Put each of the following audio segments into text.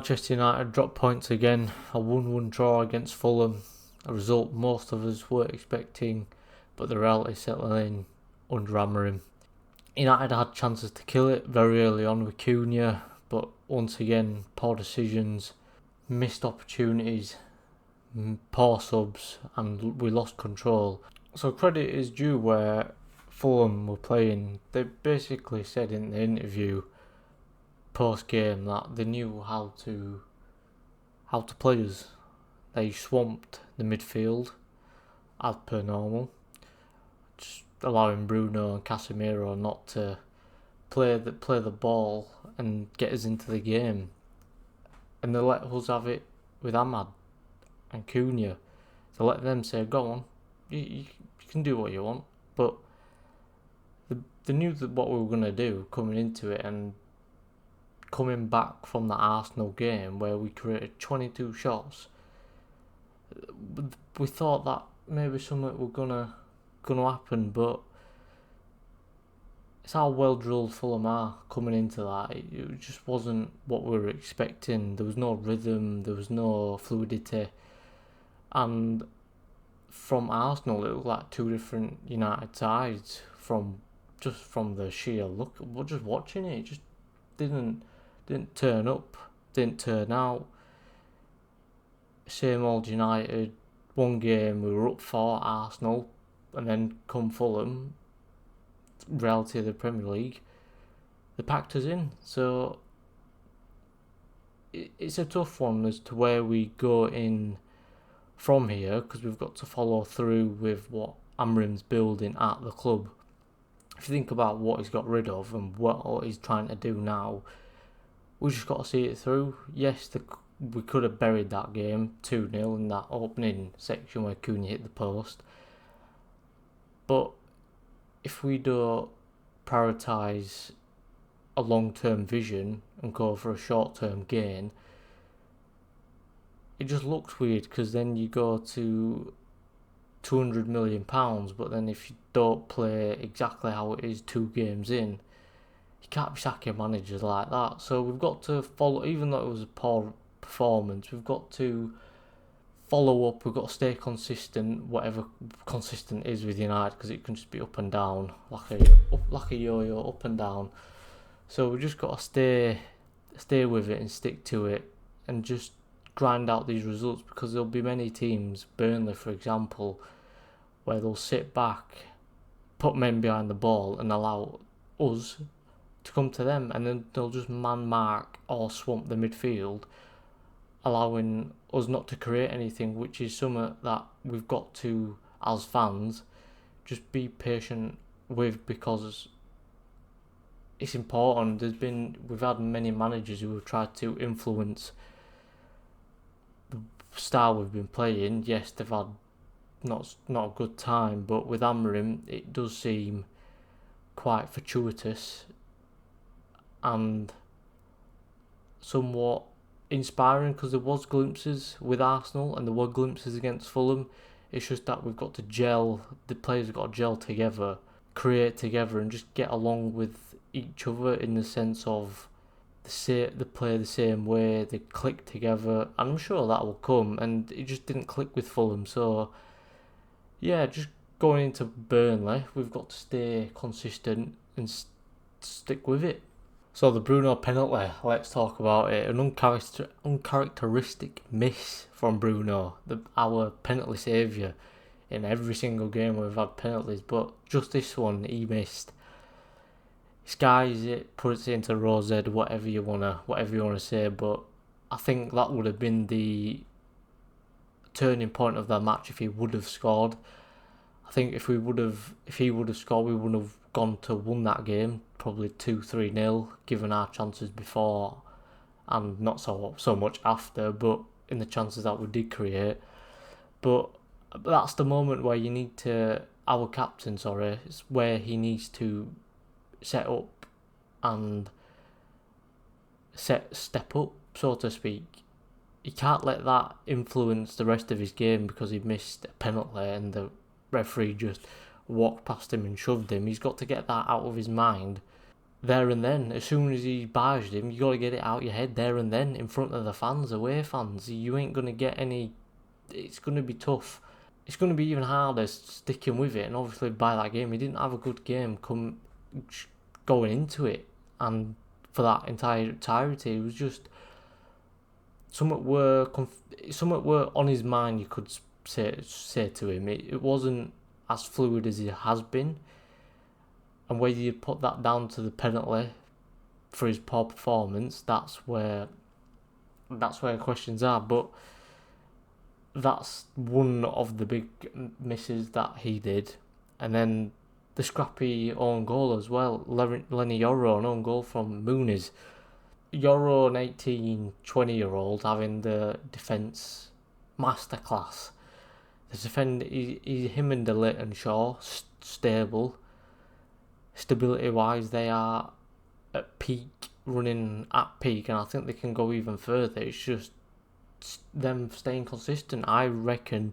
Manchester United dropped points again, a 1-1 draw against Fulham, a result most of us were expecting, but the reality settling in under Amorim. United had chances to kill it very early on with Cunha, but once again, poor decisions, missed opportunities, poor subs, and we lost control. So credit is due where Fulham were playing. They basically said in the interview post-game that they knew how to play us. They swamped the midfield as per normal, just allowing Bruno and Casemiro not to play the ball and get us into the game. And they let us have it with Ahmad and Cunha. They let them say, go on, you can do what you want. But they knew that what we were going to do coming into it, and coming back from the Arsenal game where we created 22 shots, we thought that maybe something was gonna happen, but it's how well drilled Fulham are coming into that. It just wasn't what we were expecting. There was no rhythm, there was no fluidity, and from Arsenal it looked like two different United sides from the sheer look. We're just watching it. It just didn't turn up, didn't turn out. Same old United. One game we were up for Arsenal, and then come Fulham, reality of the Premier League, they packed us in. So it's a tough one as to where we go in from here, because we've got to follow through with what Amorim's building at the club. If you think about what he's got rid of and what he's trying to do now, we just got to see it through. Yes, we could have buried that game 2-0 in that opening section where Cunha hit the post. But if we don't prioritise a long-term vision and go for a short-term gain, it just looks weird, because then you go to £200 million, but then if you don't play exactly how it is 2 games in, you can't be sacking managers like that. So we've got to follow, even though it was a poor performance, we've got to follow up, we've got to stay consistent, whatever consistent is with United, because it can just be up and down, like a yo-yo, up and down. So we've just got to stay with it and stick to it, and just grind out these results, because there'll be many teams, Burnley for example, where they'll sit back, put men behind the ball and allow us to come to them, and then they'll just man mark or swamp the midfield, allowing us not to create anything, which is something that we've got to, as fans, just be patient with, because it's important. We've had many managers who have tried to influence the style we've been playing. Yes, they've had not a good time, but with Amorim it does seem quite fortuitous and somewhat inspiring, because there was glimpses with Arsenal and there were glimpses against Fulham. It's just that we've got to gel, the players have got to gel together, create together, and just get along with each other, in the sense of they play the same way, they click together, and I'm sure that will come, and it just didn't click with Fulham. So yeah, just going into Burnley, we've got to stay consistent and stick with it. So the Bruno penalty, let's talk about it. An uncharacteristic miss from Bruno, our penalty saviour. In every single game we've had penalties, but just this one he missed. Skies it, puts it into row Z, whatever you wanna say, but I think that would have been the turning point of the match if he would have scored. I think if he would have scored, we would have gone to won that game, probably 2-3-0, given our chances before and not so much after, but in the chances that we did create. But that's the moment where you need to, our captain, it's where he needs to set up and step up, so to speak. He can't let that influence the rest of his game because he missed a penalty and the referee just walked past him and shoved him. He's got to get that out of his mind there and then. As soon as he barged him, you got to get it out your head there and then in front of the fans, away fans. You ain't going to get any. It's going to be tough. It's going to be even harder sticking with it. And obviously, by that game, he didn't have a good game going into it, and for that entirety, it was just something were on his mind. You could say to him, it wasn't as fluid as it has been. And whether you put that down to the penalty for his poor performance, that's where questions are. But that's one of the big misses that he did. And then the scrappy own goal as well. Leny Yoro, an own goal from Muniz. Yoro, an 18, 20-year-old, having the defence masterclass. The defender, him and Leno and Shaw, stable. Stability-wise, they are at peak, running at peak, and I think they can go even further. It's just them staying consistent. I reckon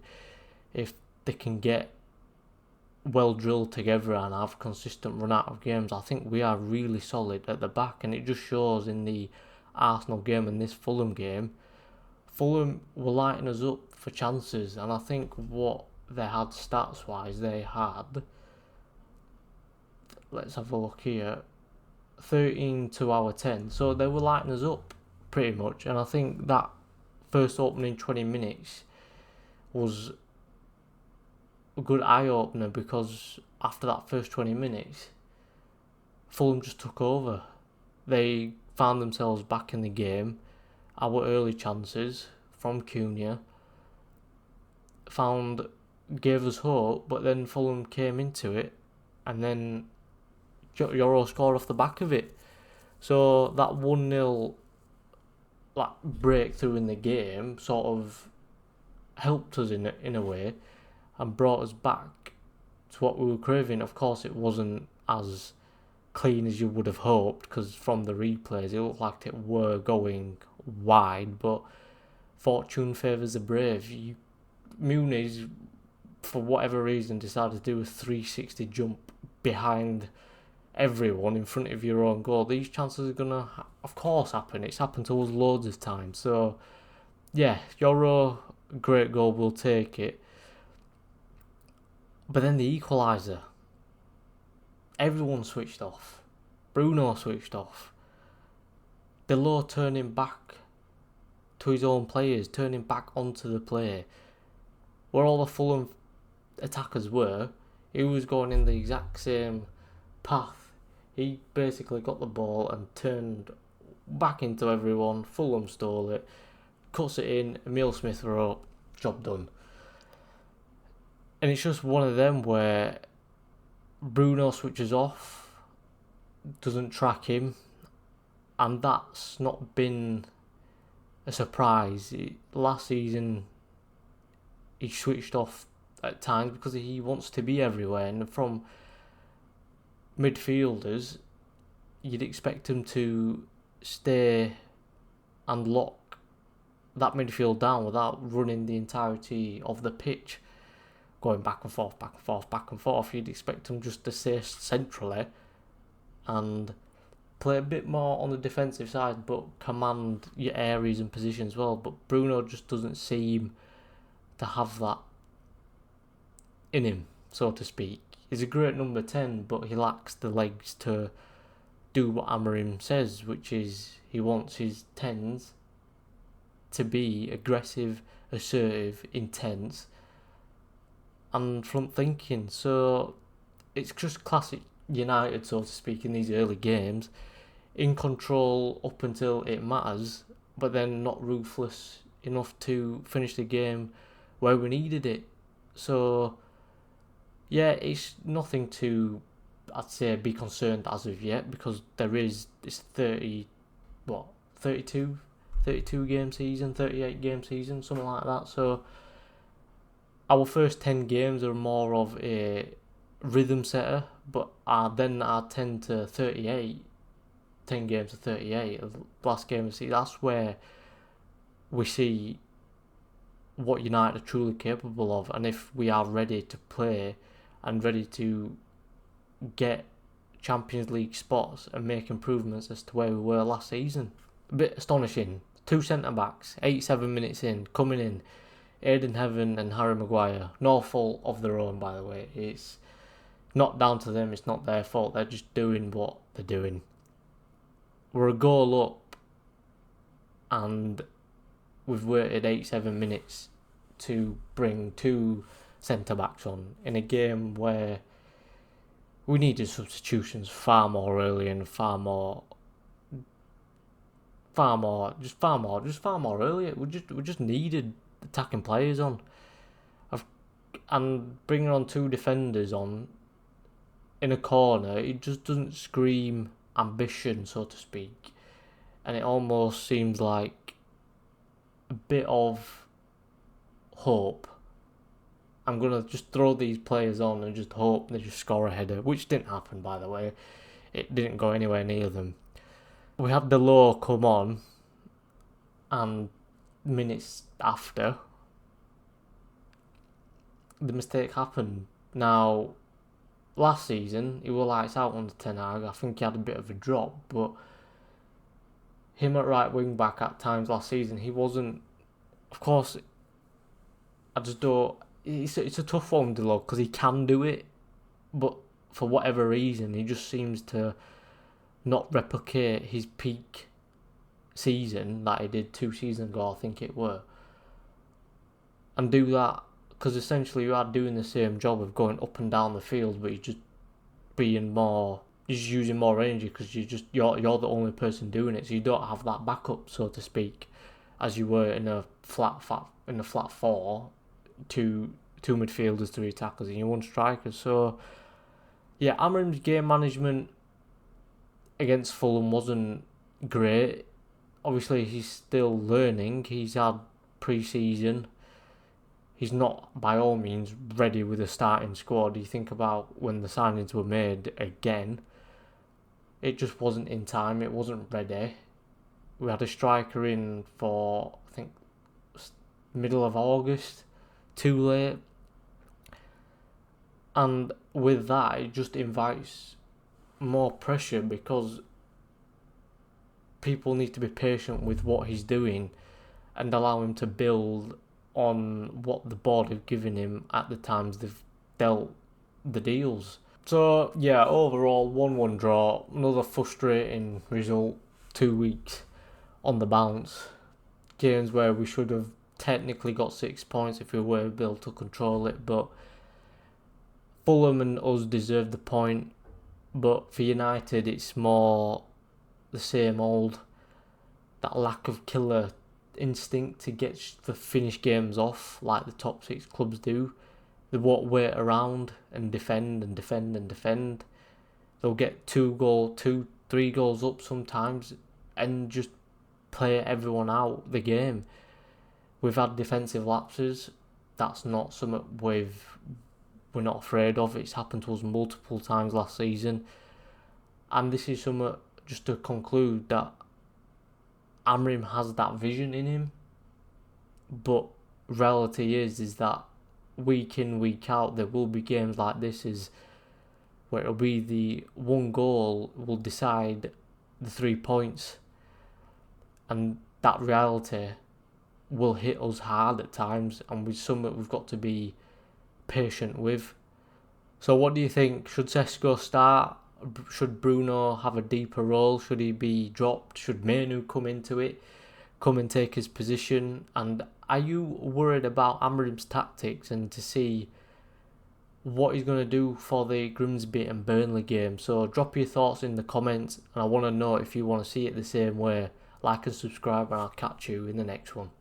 if they can get well drilled together and have consistent run out of games, I think we are really solid at the back, and it just shows in the Arsenal game and this Fulham game. Fulham were lighting us up for chances, and I think what they had stats-wise, they had, let's have a look here, 13 to our 10, so they were lighting us up pretty much, and I think that first opening 20 minutes was a good eye-opener, because after that first 20 minutes, Fulham just took over. They found themselves back in the game. Our early chances from Cunha gave us hope, but then Fulham came into it, and then Yoro scored off the back of it. So that 1-0 breakthrough in the game sort of helped us in a way and brought us back to what we were craving. Of course, it wasn't as clean as you would have hoped, because from the replays it looked like it were going wide, but fortune favours the brave. Muniz, for whatever reason, decided to do a 360 jump behind everyone in front of your own goal. These chances are going to, of course, happen. It's happened to us loads of times. So, yeah, Yoro, great goal, we'll take it. But then the equaliser. Everyone switched off. Bruno switched off. Below turning back to his own players, turning back onto the play. Where all the Fulham attackers were, he was going in the exact same path. He basically got the ball and turned back into everyone. Fulham stole it, cuts it in, Emile Smith-Rowe, job done. And it's just one of them where Bruno switches off, doesn't track him, and that's not been a surprise. Last season, he switched off at times because he wants to be everywhere, and from midfielders, you'd expect him to stay and lock that midfield down without running the entirety of the pitch, going back and forth, back and forth, back and forth. You'd expect him just to stay centrally and play a bit more on the defensive side, but command your areas and positions well. But Bruno just doesn't seem to have that in him, so to speak. He's a great number 10, but he lacks the legs to do what Amorim says, which is he wants his 10s to be aggressive, assertive, intense, and front thinking. So it's just classic United, so to speak, in these early games, in control up until it matters, but then not ruthless enough to finish the game where we needed it. So yeah, it's nothing to, I'd say, be concerned as of yet, because it's 32 game season, 38 game season, something like that. So our first 10 games are more of a rhythm setter, but then our 10 to 38, 10 games to 38, last game of the season, that's where we see what United are truly capable of, and if we are ready to play and ready to get Champions League spots and make improvements as to where we were last season. A bit astonishing. 2 centre-backs, 87 minutes in, coming in. Aidan Heaven and Harry Maguire. No fault of their own, by the way. It's not down to them, it's not their fault. They're just doing what they're doing. We're a goal up and we've waited 87 minutes to bring 2 centre-backs on in a game where we needed substitutions far more early and far more earlier. We just needed attacking players on. And bringing on 2 defenders on in a corner, it just doesn't scream ambition, so to speak. And it almost seems like a bit of hope. I'm going to just throw these players on and just hope they just score a header, which didn't happen, by the way. It didn't go anywhere near them. We had the low come on, and minutes after, the mistake happened. Now, last season, he was lights out under Ten Hag. I think he had a bit of a drop, but him at right wing back at times last season, he wasn't. Of course, I just don't. It's a tough one to love because he can do it, but for whatever reason, he just seems to not replicate his peak season that he did 2 seasons ago, I think it were, and do that because essentially you are doing the same job of going up and down the field, but you're just being more, you're just using more energy because you're the only person doing it, so you don't have that backup, so to speak, as you were in a flat 4, two midfielders, 3 attackers, and you 1 striker. So yeah, Amorim's game management against Fulham wasn't great. Obviously, he's still learning. He's had pre-season. He's not, by all means, ready with a starting squad. You think about when the signings were made again, it just wasn't in time. It wasn't ready. We had a striker in for, I think, middle of August. Too late. And with that, it just invites more pressure because people need to be patient with what he's doing and allow him to build on what the board have given him at the times they've dealt the deals. So yeah, overall 1-1 draw, another frustrating result, 2 weeks on the bounce. Games where we should have technically got 6 points if we were able to control it, but Fulham and us deserved the point. But for United, it's more the same old, that lack of killer instinct to get the finish games off like the top 6 clubs do. They won't wait around and defend and defend and defend. They'll get 3 goals up sometimes and just play everyone out the game. We've had defensive lapses. That's not something we're not afraid of. It's happened to us multiple times last season. And this is something, just to conclude, that Amorim has that vision in him. But reality is that week in, week out, there will be games like this where it'll be the 1 goal will decide the 3 points. And that reality will hit us hard at times, and with something we've got to be patient with. So what do you think? Should Sesko start? Should Bruno have a deeper role? Should he be dropped? Should Menu come into it, come and take his position? And are you worried about Amorim's tactics and to see what he's going to do for the Grimsby and Burnley game? So drop your thoughts in the comments, and I want to know if you want to see it the same way. Like and subscribe, and I'll catch you in the next one.